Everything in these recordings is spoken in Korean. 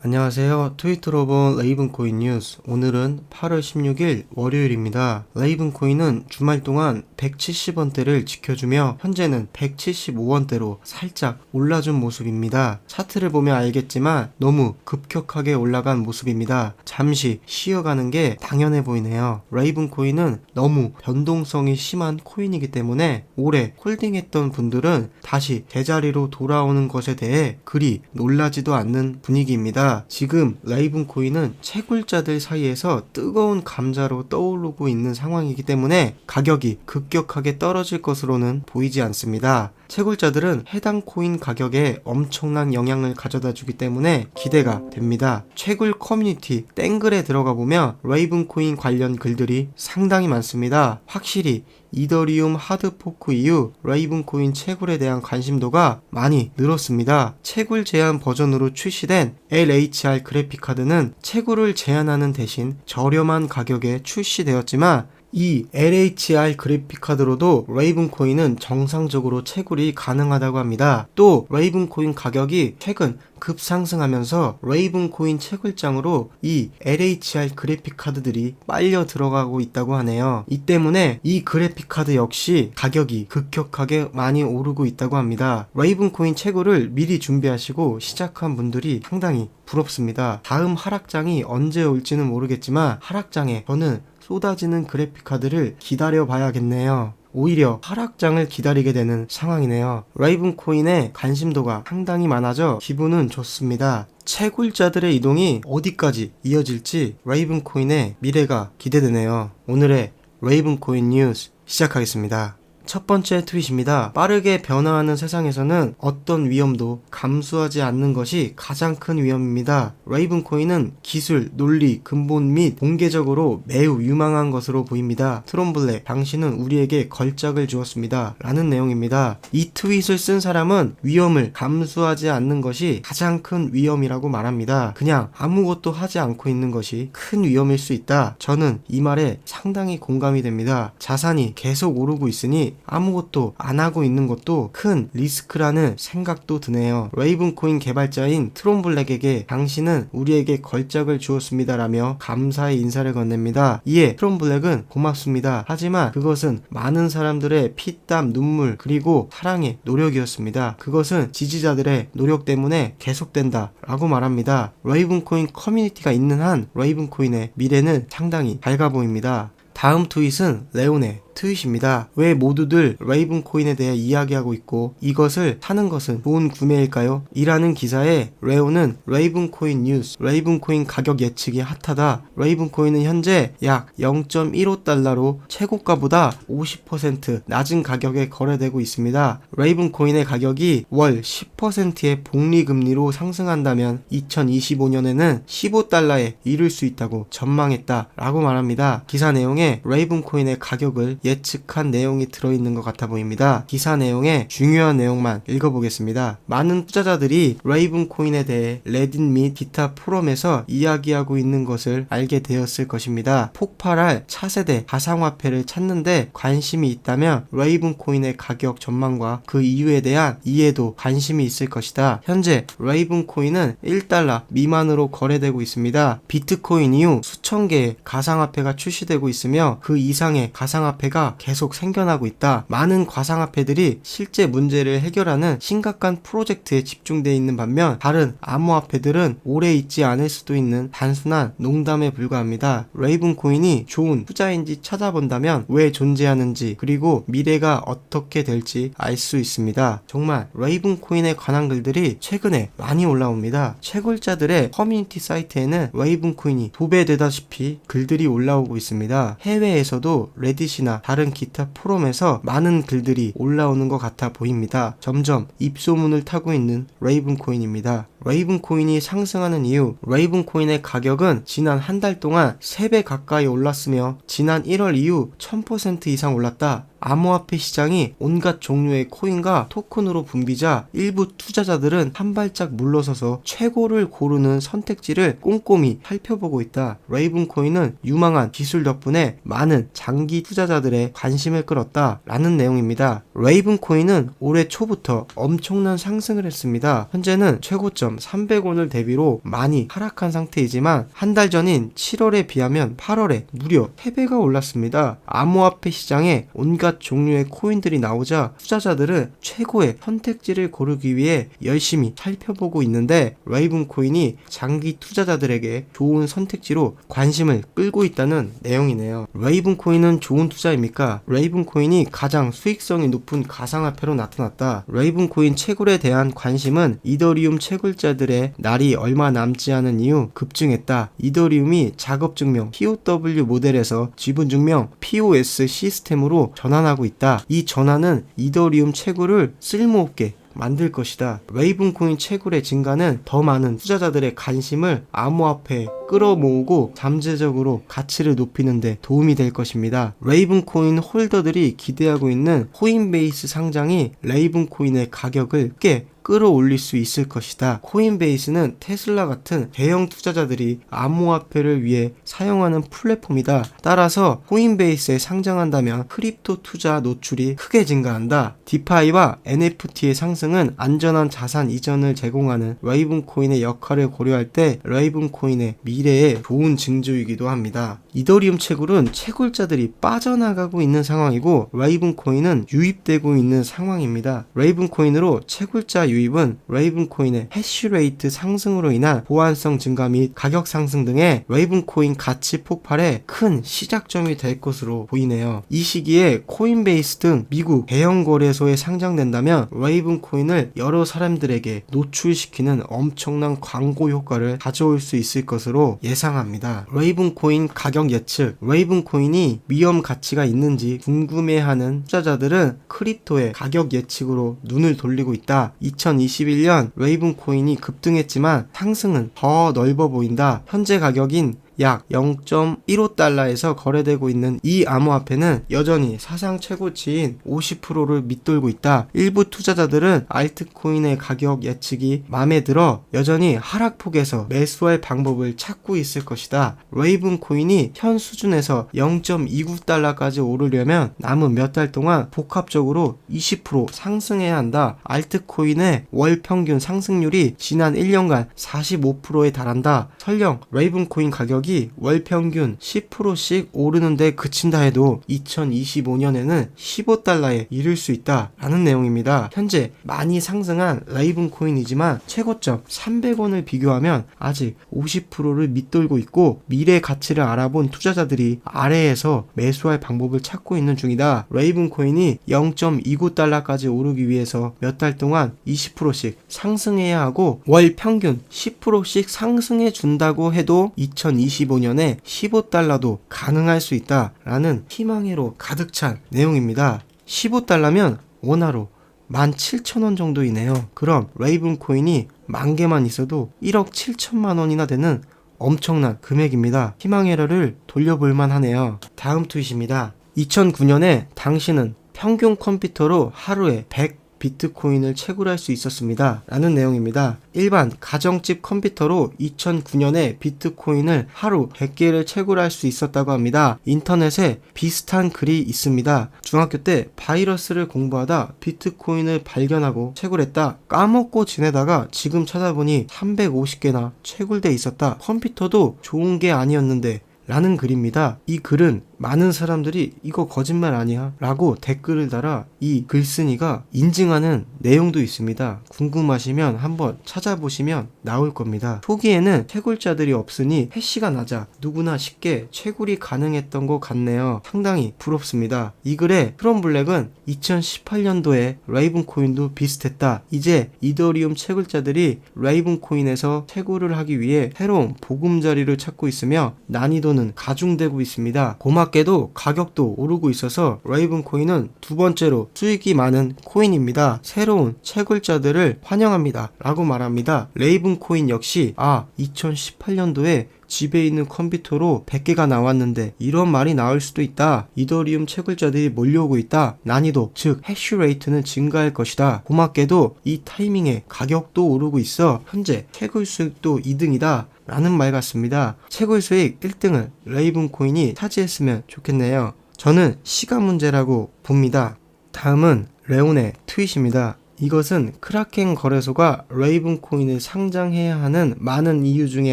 안녕하세요. 트위터로 본 레이븐코인 뉴스. 오늘은 8월 16일 월요일입니다. 레이븐코인은 주말 동안 170원대를 지켜주며 현재는 175원대로 살짝 올라준 모습입니다. 차트를 보면 알겠지만 너무 급격하게 올라간 모습입니다. 잠시 쉬어가는 게 당연해 보이네요. 레이븐코인은 너무 변동성이 심한 코인이기 때문에 오래 홀딩했던 분들은 다시 제자리로 돌아오는 것에 대해 그리 놀라지도 않는 분위기입니다. 지금 레이븐코인은 채굴자들 사이에서 뜨거운 감자로 떠오르고 있는 상황이기 때문에 가격이 급격하게 떨어질 것으로는 보이지 않습니다. 채굴자들은 해당 코인 가격에 엄청난 영향을 가져다 주기 때문에 기대가 됩니다. 채굴 커뮤니티 땡글에 들어가 보면 레이븐코인 관련 글들이 상당히 많습니다. 확실히 이더리움 하드포크 이후 레이븐코인 채굴에 대한 관심도가 많이 늘었습니다. 채굴 제한 버전으로 출시된 LHR 그래픽카드는 채굴을 제한하는 대신 저렴한 가격에 출시되었지만 이 LHR 그래픽카드로도 레이븐코인은 정상적으로 채굴이 가능하다고 합니다. 또 레이븐코인 가격이 최근 급상승하면서 레이븐코인 채굴장으로 이 LHR 그래픽카드들이 빨려 들어가고 있다고 하네요. 이 때문에 이 그래픽카드 역시 가격이 급격하게 많이 오르고 있다고 합니다. 레이븐코인 채굴을 미리 준비하시고 시작한 분들이 상당히 부럽습니다. 다음 하락장이 언제 올지는 모르겠지만 하락장에 저는 쏟아지는 그래픽카드를 기다려 봐야겠네요. 오히려 하락장을 기다리게 되는 상황이네요. 레이븐코인의 관심도가 상당히 많아져 기분은 좋습니다. 채굴자들의 이동이 어디까지 이어질지 레이븐코인의 미래가 기대되네요. 오늘의 레이븐코인 뉴스 시작하겠습니다. 첫 번째 트윗입니다. 빠르게 변화하는 세상에서는 어떤 위험도 감수하지 않는 것이 가장 큰 위험입니다. 레이븐코인은 기술, 논리, 근본 및 공개적으로 매우 유망한 것으로 보입니다. 트롬블랙, 당신은 우리에게 걸작을 주었습니다. 라는 내용입니다. 이 트윗을 쓴 사람은 위험을 감수하지 않는 것이 가장 큰 위험이라고 말합니다. 그냥 아무것도 하지 않고 있는 것이 큰 위험일 수 있다. 저는 이 말에 상당히 공감이 됩니다. 자산이 계속 오르고 있으니 아무것도 안 하고 있는 것도 큰 리스크라는 생각도 드네요. 레이븐코인 개발자인 트롬블랙에게 당신은 우리에게 걸작을 주었습니다라며 감사의 인사를 건넵니다. 이에 트롬블랙은 고맙습니다. 하지만 그것은 많은 사람들의 피땀, 눈물 그리고 사랑의 노력이었습니다. 그것은 지지자들의 노력 때문에 계속된다 라고 말합니다. 레이븐코인 커뮤니티가 있는 한 레이븐코인의 미래는 상당히 밝아 보입니다. 다음 트윗은 레온의 트윗입니다. 왜 모두들 레이븐코인에 대해 이야기하고 있고 이것을 사는 것은 좋은 구매일까요? 이라는 기사에 레온은 레이븐코인 뉴스, 레이븐코인 가격 예측이 핫하다. 레이븐코인은 현재 약 0.15달러로 최고가보다 50% 낮은 가격에 거래되고 있습니다. 레이븐코인의 가격이 월 10%의 복리금리로 상승한다면 2025년에는 15달러에 이를 수 있다고 전망했다 라고 말합니다. 기사 내용에 레이븐코인의 가격을 예측한 내용이 들어있는 것 같아 보입니다. 기사 내용의 중요한 내용만 읽어보겠습니다. 많은 투자자들이 레이븐코인에 대해 레딧 및 기타 포럼에서 이야기하고 있는 것을 알게 되었을 것입니다. 폭발할 차세대 가상화폐를 찾는데 관심이 있다면 레이븐코인의 가격 전망과 그 이유에 대한 이해도 관심이 있을 것이다. 현재 레이븐코인은 1달러 미만으로 거래되고 있습니다. 비트코인 이후 수천 개의 가상화폐가 출시되고 있으며 그 이상의 가상화폐가 계속 생겨나고 있다. 많은 가상화폐들이 실제 문제를 해결하는 심각한 프로젝트에 집중되어 있는 반면 다른 암호화폐들은 오래 있지 않을 수도 있는 단순한 농담에 불과합니다. 레이븐코인이 좋은 투자인지 찾아본다면 왜 존재하는지 그리고 미래가 어떻게 될지 알 수 있습니다. 정말 레이븐코인에 관한 글들이 최근에 많이 올라옵니다. 채굴자들의 커뮤니티 사이트에는 레이븐코인이 도배되다시피 글들이 올라오고 있습니다. 해외에서도 레딧이나 다른 기타 포럼에서 많은 글들이 올라오는 것 같아 보입니다. 점점 입소문을 타고 있는 레이븐코인입니다. 레이븐코인이 상승하는 이유, 레이븐코인의 가격은 지난 한 달 동안 3배 가까이 올랐으며 지난 1월 이후 1000% 이상 올랐다. 암호화폐 시장이 온갖 종류의 코인과 토큰으로 붐비자 일부 투자자들은 한 발짝 물러서서 최고를 고르는 선택지를 꼼꼼히 살펴보고 있다. 레이븐코인은 유망한 기술 덕분에 많은 장기 투자자들의 관심을 끌었다 라는 내용입니다. 레이븐코인은 올해 초부터 엄청난 상승을 했습니다. 현재는 최고점 300원을 대비로 많이 하락한 상태이지만 한 달 전인 7월에 비하면 8월에 무려 3배가 올랐습니다. 암호화폐 시장에 온갖 종류의 코인들이 나오자 투자자들은 최고의 선택지를 고르기 위해 열심히 살펴보고 있는데 레이븐 코인이 장기 투자자들에게 좋은 선택지로 관심을 끌고 있다는 내용이네요. 레이븐 코인은 좋은 투자입니까? 레이븐 코인이 가장 수익성이 높은 가상화폐로 나타났다. 레이븐 코인 채굴에 대한 관심은 이더리움 채굴자들의 날이 얼마 남지 않은 이후 급증했다. 이더리움이 작업증명 POW 모델에서 지분증명 POS 시스템으로 전환하고 있다. 이 전환은 이더리움 채굴을 쓸모없게 만들 것이다. 레이븐 코인 채굴의 증가는 더 많은 투자자들의 관심을 암호화폐에 끌어모으고 잠재적으로 가치를 높이는 데 도움이 될 것입니다. 레이븐 코인 홀더들이 기대하고 있는 코인베이스 상장이 레이븐 코인의 가격을 꽤 끌어올릴 수 있을 것이다. 코인베이스는 테슬라 같은 대형 투자자들이 암호화폐를 위해 사용하는 플랫폼이다. 따라서 코인베이스에 상장한다면 크립토 투자 노출이 크게 증가한다. 디파이와 NFT의 상승은 안전한 자산 이전을 제공하는 레이븐 코인의 역할을 고려할 때 레이븐 코인의 미래에 좋은 징조이기도 합니다. 이더리움 채굴은 채굴자들이 빠져나가고 있는 상황이고 레이븐 코인은 유입되고 있는 상황입니다. 레이븐 코인으로 채굴자 유입은 레이븐 코인의 해시레이트 상승으로 인한 보안성 증가 및 가격 상승 등의 레이븐 코인 가치 폭발의 큰 시작점이 될 것으로 보이네요. 이 시기에 코인베이스 등 미국 대형 거래소에 상장된다면 레이븐 코인을 여러 사람들에게 노출시키는 엄청난 광고 효과를 가져올 수 있을 것으로 예상합니다. 레이븐 코인 가격 예측. 레이븐 코인이 위험 가치가 있는지 궁금해하는 투자자들은 크립토의 가격 예측으로 눈을 돌리고 있다. 2021년 레이븐 코인이 급등했지만 상승은 더 넓어 보인다. 현재 가격인 약 0.15달러에서 거래되고 있는 이 암호화폐는 여전히 사상 최고치인 50%를 밑돌고 있다. 일부 투자자들은 알트코인의 가격 예측이 마음에 들어 여전히 하락폭에서 매수할 방법을 찾고 있을 것이다. 레이븐 코인이 현 수준에서 0.29달러까지 오르려면 남은 몇 달 동안 복합적으로 20% 상승해야 한다. 알트코인의 월 평균 상승률이 지난 1년간 45%에 달한다. 설령 레이븐 코인 가격이 월 평균 10%씩 오르는데 그친다 해도 2025년에는 15달러에 이를 수 있다 라는 내용입니다. 현재 많이 상승한 레이븐 코인이지만 최고점 300원을 비교하면 아직 50%를 밑돌고 있고 미래 가치를 알아본 투자자들이 아래에서 매수할 방법을 찾고 있는 중이다. 레이븐 코인이 0.29달러까지 오르기 위해서 몇 달 동안 20%씩 상승해야 하고 월 평균 10%씩 상승해 준다고 해도 2025년에 15달러도 가능할 수 있다라는 희망으로 가득 찬 내용입니다. 15달러면 원화로 17,000원 정도이네요. 그럼 레이븐 코인이 10,000개만 있어도 1억 7천만 원이나 되는 엄청난 금액입니다. 희망회로를 돌려볼만 하네요. 다음 트윗입니다. 2009년에 당신은 평균 컴퓨터로 하루에 100 비트코인을 채굴할 수 있었습니다. 라는 내용입니다. 일반 가정집 컴퓨터로 2009년에 비트코인을 하루 100개를 채굴할 수 있었다고 합니다. 인터넷에 비슷한 글이 있습니다. 중학교 때 바이러스를 공부하다 비트코인을 발견하고 채굴했다. 까먹고 지내다가 지금 찾아보니 350개나 채굴돼 있었다. 컴퓨터도 좋은 게 아니었는데 라는 글입니다. 이 글은 많은 사람들이 이거 거짓말 아니야? 라고 댓글을 달아 이 글쓴이가 인증하는 내용도 있습니다. 궁금하시면 한번 찾아보시면 나올 겁니다. 초기에는 채굴자들이 없으니 해시가 낮아 누구나 쉽게 채굴이 가능했던 것 같네요. 상당히 부럽습니다. 이 글의 크롬블랙은 2018년도에 레이븐 코인도 비슷했다. 이제 이더리움 채굴자들이 레이븐 코인에서 채굴을 하기 위해 새로운 보금자리를 찾고 있으며 난이도는 가중되고 있습니다. 고맙게도 가격도 오르고 있어서 레이븐 코인은 두 번째로 수익이 많은 코인입니다. 새로운 채굴자들을 환영합니다. 라고 말합니다. 레이븐 코인 역시 2018년도에 집에 있는 컴퓨터로 100개가 나왔는데 이런 말이 나올 수도 있다. 이더리움 채굴자들이 몰려오고 있다. 난이도 즉 해시레이트는 증가할 것이다. 고맙게도 이 타이밍에 가격도 오르고 있어 현재 채굴 수익도 2등이다. 라는 말 같습니다. 채굴 수익 1등을 레이븐 코인이 차지했으면 좋겠네요. 저는 시간 문제라고 봅니다. 다음은 레온의 트윗입니다. 이것은 크라켄 거래소가 레이븐 코인을 상장해야 하는 많은 이유 중에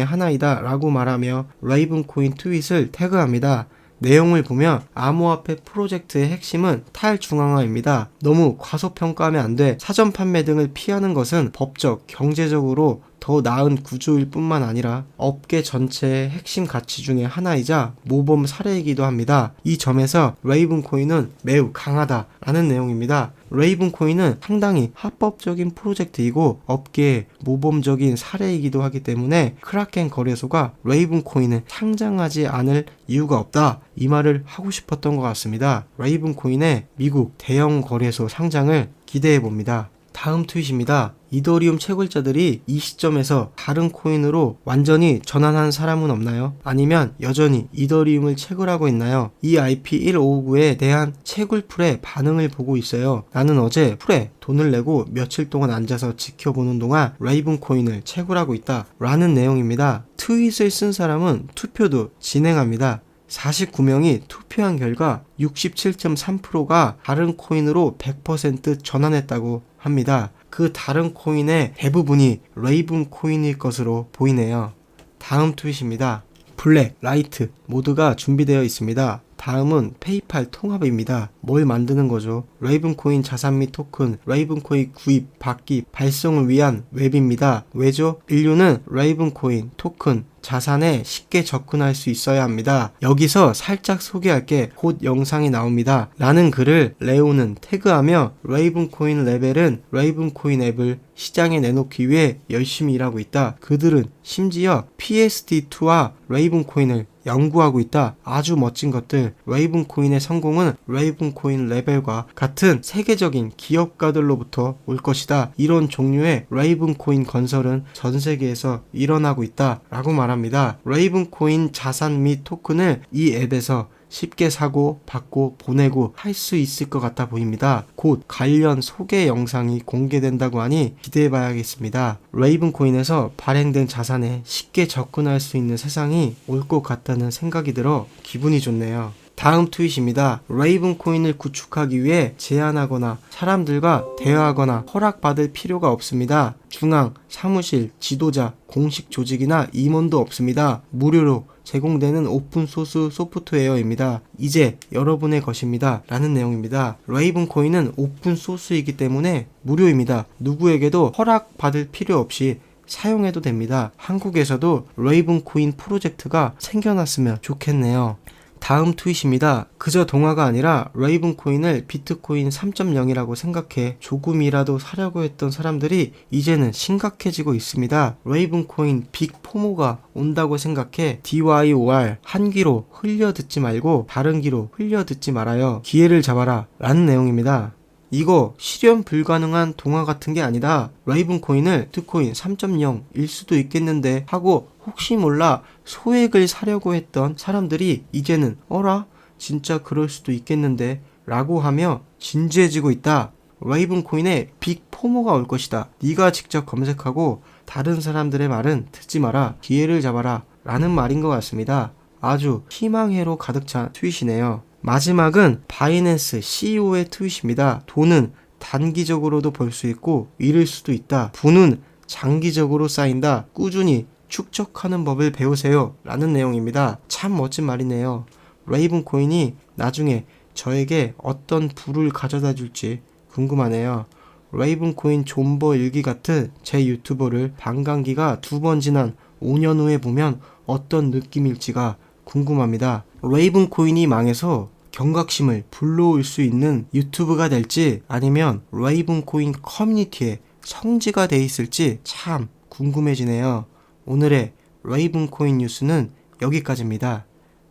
하나이다 라고 말하며 레이븐 코인 트윗을 태그합니다. 내용을 보면 암호화폐 프로젝트의 핵심은 탈중앙화입니다. 너무 과소평가하면 안 돼. 사전 판매 등을 피하는 것은 법적, 경제적으로 더 나은 구조일 뿐만 아니라 업계 전체의 핵심 가치 중에 하나이자 모범 사례이기도 합니다. 이 점에서 레이븐 코인은 매우 강하다라는 내용입니다. 레이븐 코인은 상당히 합법적인 프로젝트이고 업계의 모범적인 사례이기도 하기 때문에 크라켄 거래소가 레이븐 코인을 상장하지 않을 이유가 없다. 이 말을 하고 싶었던 것 같습니다. 레이븐 코인의 미국 대형 거래소 상장을 기대해 봅니다. 다음 트윗입니다. 이더리움 채굴자들이 이 시점에서 다른 코인으로 완전히 전환한 사람은 없나요? 아니면 여전히 이더리움을 채굴하고 있나요? 이 IP1559에 대한 채굴풀의 반응을 보고 있어요. 나는 어제 풀에 돈을 내고 며칠 동안 앉아서 지켜보는 동안 레이븐 코인을 채굴하고 있다 라는 내용입니다. 트윗을 쓴 사람은 투표도 진행합니다. 49명이 투표한 결과 67.3%가 다른 코인으로 100% 전환했다고 합니다. 그 다른 코인의 대부분이 레이븐 코인일 것으로 보이네요. 다음 트윗입니다. 블랙, 라이트 모두가 준비되어 있습니다. 다음은 페이팔 통합입니다. 뭘 만드는 거죠? 레이븐 코인 자산 및 토큰, 레이븐 코인 구입, 받기, 발송을 위한 웹입니다. 왜죠? 인류는 레이븐 코인, 토큰, 자산에 쉽게 접근할 수 있어야 합니다. 여기서 살짝 소개할게. 곧 영상이 나옵니다. 라는 글을 레오는 태그하며 레이븐 코인 레벨은 레이븐 코인 앱을 시장에 내놓기 위해 열심히 일하고 있다. 그들은 심지어 PSD2와 레이븐 코인을 연구하고 있다. 아주 멋진 것들. 레이븐 코인의 성공은 레이븐 코인 레벨과 같은 세계적인 기업가들로부터 올 것이다. 이런 종류의 레이븐 코인 건설은 전 세계에서 일어나고 있다. 라고 말합니다. 레이븐 코인 자산 및 토큰을 이 앱에서 쉽게 사고 받고 보내고 할 수 있을 것 같아 보입니다. 곧 관련 소개 영상이 공개된다고 하니 기대해봐야겠습니다. 레이븐 코인에서 발행된 자산에 쉽게 접근할 수 있는 세상이 올 것 같다는 생각이 들어 기분이 좋네요. 다음 트윗입니다. 레이븐 코인을 구축하기 위해 제안하거나 사람들과 대화하거나 허락받을 필요가 없습니다. 중앙, 사무실, 지도자, 공식 조직이나 임원도 없습니다. 무료로 제공되는 오픈소스 소프트웨어입니다. 이제 여러분의 것입니다. 라는 내용입니다. 레이븐 코인은 오픈소스이기 때문에 무료입니다. 누구에게도 허락받을 필요 없이 사용해도 됩니다. 한국에서도 레이븐 코인 프로젝트가 생겨났으면 좋겠네요. 다음 트윗입니다. 그저 동화가 아니라 레이븐 코인을 비트코인 3.0이라고 생각해 조금이라도 사려고 했던 사람들이 이제는 심각해지고 있습니다. 레이븐 코인 빅 포모가 온다고 생각해 DYOR 한 귀로 흘려 듣지 말고 다른 귀로 흘려 듣지 말아요. 기회를 잡아라 라는 내용입니다. 이거 실현 불가능한 동화 같은 게 아니다. 레이븐 코인을 비트코인 3.0일 수도 있겠는데 하고 혹시 몰라 소액을 사려고 했던 사람들이 이제는 어라? 진짜 그럴 수도 있겠는데 라고 하며 진지해지고 있다. 레이븐 코인에 빅 포모가 올 것이다. 네가 직접 검색하고 다른 사람들의 말은 듣지 마라. 기회를 잡아라 라는 말인 것 같습니다. 아주 희망회로 가득 찬 트윗이네요. 마지막은 바이낸스 CEO의 트윗입니다. 돈은 단기적으로도 벌 수 있고 잃을 수도 있다. 부는 장기적으로 쌓인다. 꾸준히 축적하는 법을 배우세요. 라는 내용입니다. 참 멋진 말이네요. 레이븐 코인이 나중에 저에게 어떤 부를 가져다 줄지 궁금하네요. 레이븐 코인 존버 일기 같은 제 유튜버를 반감기가 2번 지난 5년 후에 보면 어떤 느낌일지가 궁금합니다. 레이븐 코인이 망해서 경각심을 불러올 수 있는 유튜브가 될지 아니면 레이븐 코인 커뮤니티에 성지가 돼 있을지 참 궁금해지네요. 오늘의 레이븐 코인 뉴스는 여기까지입니다.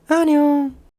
안녕.